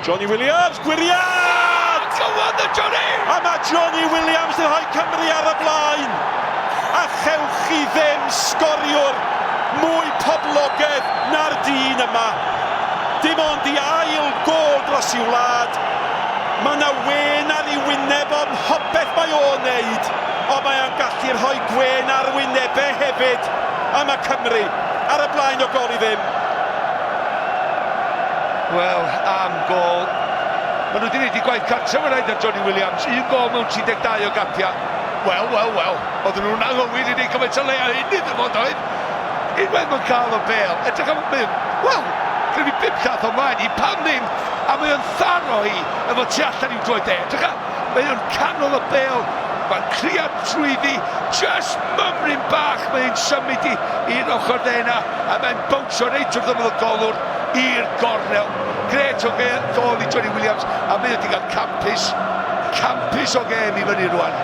Jonny Williams, gwiriad! Go on the Jonny! A mae Jonny Williams yn rhoi Cymru ar y blaen. A chewch chi ddim sgoriwr mwy poblogaidd na'r dyn yma. Dim ond i ail gol dros i'w wlad. Mae yna wen ar ei wyneb o'n hopeth mae o'n neud. Ond mae o'n gallu rhoi gwen ar wynebau hefyd. A mae Cymru ar y blaen o gol i ddim. Wel, am gol. Maen nhw wedi gwneud i gwaith cartre mae'n rhaid ar Jonny Williams. Un gol mewn 32 o gapiau. Wel. Oedden nhw'n anghywir i ni gymaint o leia hyn iddyn nhw oedd. Unwaith mae'n cael o Pêl. Edrych am mynd. Wel, gyda fi 5 llath o mlaen i pam ddim. A mae o'n tharo hi efo tu allan i'w droed e. Edrych am, mae o'n canol o Pêl. Mae'n criad trwyddi. Just mymryn bach mae'n symud i'r ochr dena. A mae'n bownsio reit wrth ymwneud y golwr i'r gornel. Gret o gol i Jonny Williams. A mae wedi cael campus o gem i fyny rwan.